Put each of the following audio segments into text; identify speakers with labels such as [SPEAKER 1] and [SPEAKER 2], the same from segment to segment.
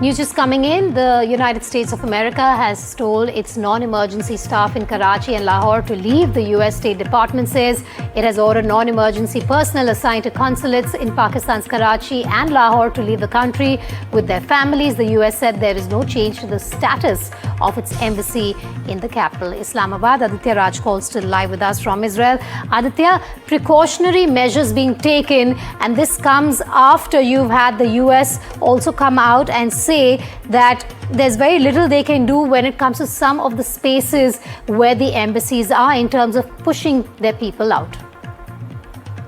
[SPEAKER 1] News just coming in, the United States of America has told its non-emergency staff in Karachi and Lahore to leave. The US State Department says it has ordered non-emergency personnel assigned to consulates in Pakistan's Karachi and Lahore to leave the country with their families. The US said there is no change to the status of its embassy in the capital, Islamabad. Aditya Rajkol still live with us from Israel. Aditya, precautionary measures being taken, and this comes after you've had the US also come out and say that there's very little they can do when it comes to some of the spaces where the embassies are in terms of pushing their people out.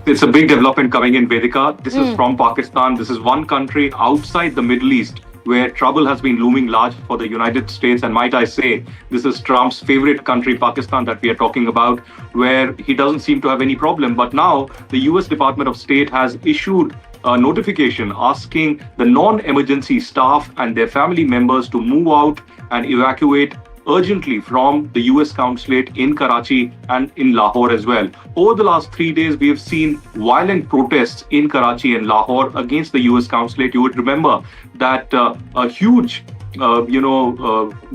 [SPEAKER 2] It's a big development coming in, Vedika. This is from Pakistan. This is one country outside the Middle East where trouble has been looming large for the United States. And might I say, this is Trump's favorite country, Pakistan, that we are talking about, where he doesn't seem to have any problem. But now the US Department of State has issued a notification asking the non-emergency staff and their family members to move out and evacuate urgently from the US consulate in Karachi and in Lahore as well. Over the last 3 days, we have seen violent protests in Karachi and Lahore against the US consulate. You would remember that a huge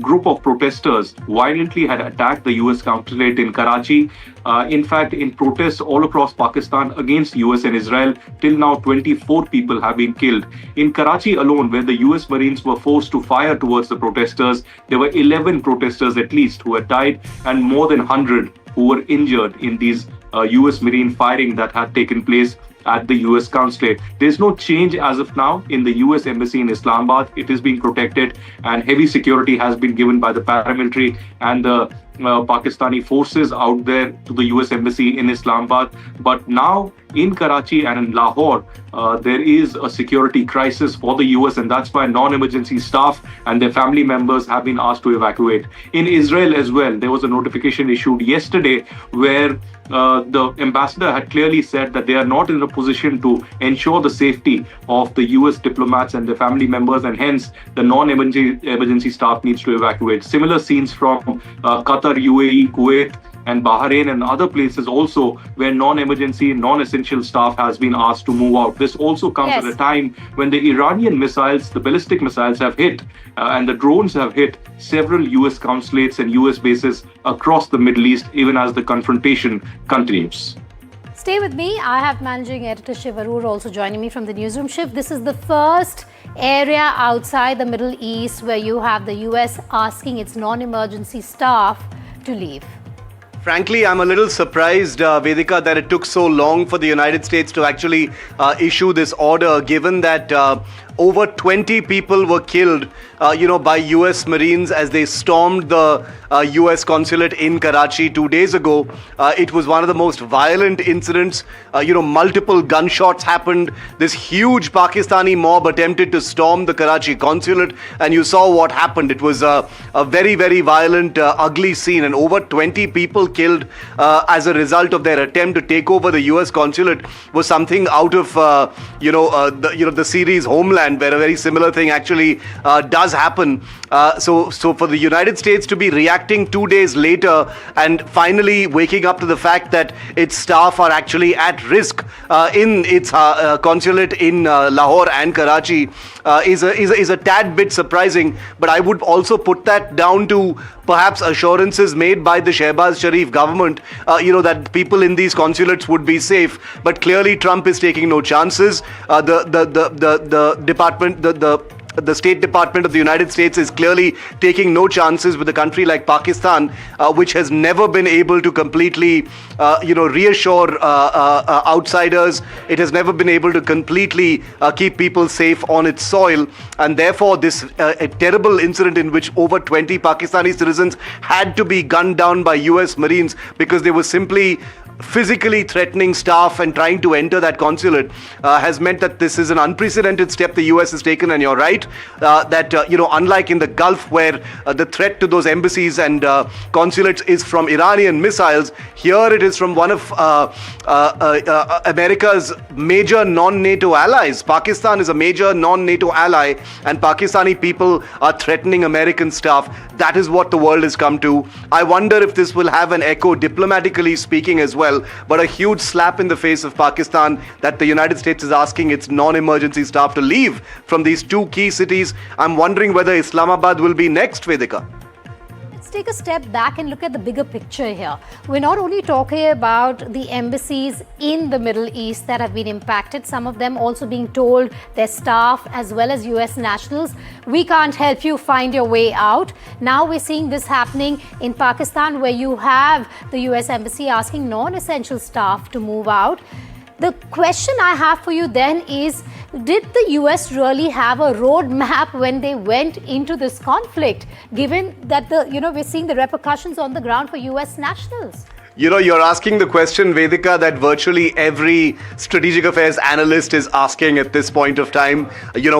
[SPEAKER 2] group of protesters violently had attacked the US consulate in Karachi. In fact, in protests all across Pakistan against US and Israel, till now 24 people have been killed. In Karachi alone, where the US Marines were forced to fire towards the protesters, there were 11 protesters at least who had died and more than 100 who were injured in these US Marine firing that had taken place at the US consulate. There's no change as of now in the US Embassy in Islamabad. It is being protected and heavy security has been given by the paramilitary and the Pakistani forces out there to the US Embassy in Islamabad. But now in Karachi and in Lahore, there is a security crisis for the US, and that's why non-emergency staff and their family members have been asked to evacuate. In Israel as well, there was a notification issued yesterday where the ambassador had clearly said that they are not in a position to ensure the safety of the US diplomats and their family members, and hence the non-emergency staff needs to evacuate. Similar scenes from Qatar, UAE, Kuwait, and Bahrain and other places also where non-emergency, non-essential staff has been asked to move out. This also comes at a time when the Iranian missiles, the ballistic missiles have hit and the drones have hit several US consulates and US bases across the Middle East, even as the confrontation continues.
[SPEAKER 1] Stay with me. I have managing editor Shiv Arur also joining me from the newsroom. Shiv, this is the first area outside the Middle East where you have the US asking its non-emergency staff to leave.
[SPEAKER 3] Frankly, I'm a little surprised, Vedika, that it took so long for the United States to actually issue this order, given that over 20 people were killed, by US Marines as they stormed the US consulate in Karachi 2 days ago. It was one of the most violent incidents. Multiple gunshots happened. This huge Pakistani mob attempted to storm the Karachi consulate, and you saw what happened. It was a very, very violent, ugly scene, and over 20 people killed as a result of their attempt to take over the US consulate was something out of the series Homeland, where a very similar thing actually does happen. So for the United States to be reacting 2 days later and finally waking up to the fact that its staff are actually at risk in its consulate in Lahore and Karachi is a tad bit surprising. But I would also put that down to perhaps assurances made by the Shehbaz Sharif government, that people in these consulates would be safe. But clearly Trump is taking no chances. The State Department of the United States is clearly taking no chances with a country like Pakistan, which has never been able to completely, reassure outsiders. It has never been able to completely keep people safe on its soil. And therefore, this a terrible incident in which over 20 Pakistani citizens had to be gunned down by US Marines because they were simply physically threatening staff and trying to enter that consulate has meant that this is an unprecedented step the US has taken. And you're right that unlike in the Gulf, where the threat to those embassies and consulates is from Iranian missiles, here it is from one of America's major non-NATO allies. Pakistan is a major non-NATO ally, and Pakistani people are threatening American staff. That is what the world has come to. I wonder if this will have an echo diplomatically speaking as well. But a huge slap in the face of Pakistan that the United States is asking its non-emergency staff to leave from these two key cities. I'm wondering whether Islamabad will be next, Vedika.
[SPEAKER 1] Let's take a step back and look at the bigger picture here. We're not only talking about the embassies in the Middle East that have been impacted, some of them also being told their staff as well as US nationals, we can't help you find your way out. Now we're seeing this happening in Pakistan, where you have the US embassy asking non-essential staff to move out. The question I have for you then is, did the US really have a roadmap when they went into this conflict, given that we're seeing the repercussions on the ground for US nationals?
[SPEAKER 3] You're asking the question, Vedika, that virtually every strategic affairs analyst is asking at this point of time.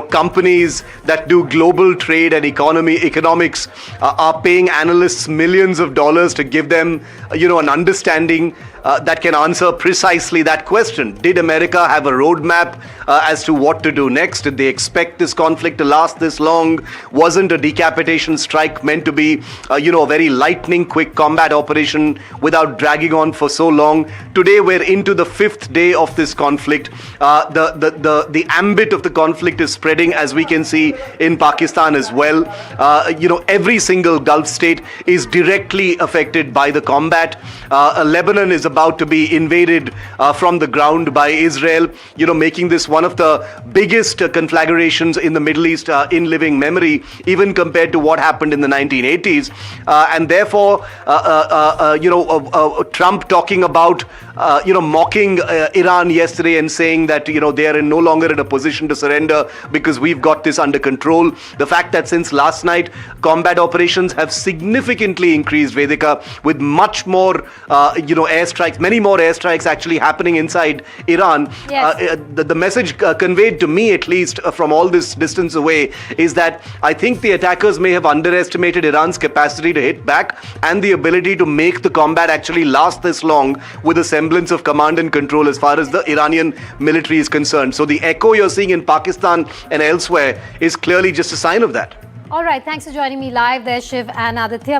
[SPEAKER 3] Companies that do global trade and economics are paying analysts millions of dollars to give them, an understanding that can answer precisely that question. Did America have a roadmap as to what to do next? Did they expect this conflict to last this long? Wasn't a decapitation strike meant to be, a very lightning quick combat operation without dragging on for so long? Today we're into the 5th day of this conflict. The ambit of the conflict is spreading, as we can see in Pakistan as well. Every single Gulf state is directly affected by the combat. Lebanon is about to be invaded from the ground by Israel, making this one of the biggest conflagrations in the Middle East in living memory, even compared to what happened in the 1980s. And therefore, Trump talking about, mocking Iran yesterday and saying that, they are no longer in a position to surrender because we've got this under control. The fact that since last night, combat operations have significantly increased, Vedika, with much more, airstrikes, many more airstrikes actually happening inside Iran.
[SPEAKER 1] Yes.
[SPEAKER 3] The message conveyed to me, at least from all this distance away, is that I think the attackers may have underestimated Iran's capacity to hit back and the ability to make the combat actually last this long with a semblance of command and control as far as the Iranian military is concerned. So the echo you're seeing in Pakistan and elsewhere is clearly just a sign of that.
[SPEAKER 1] All right, thanks for joining me live there, Shiv and Aditya.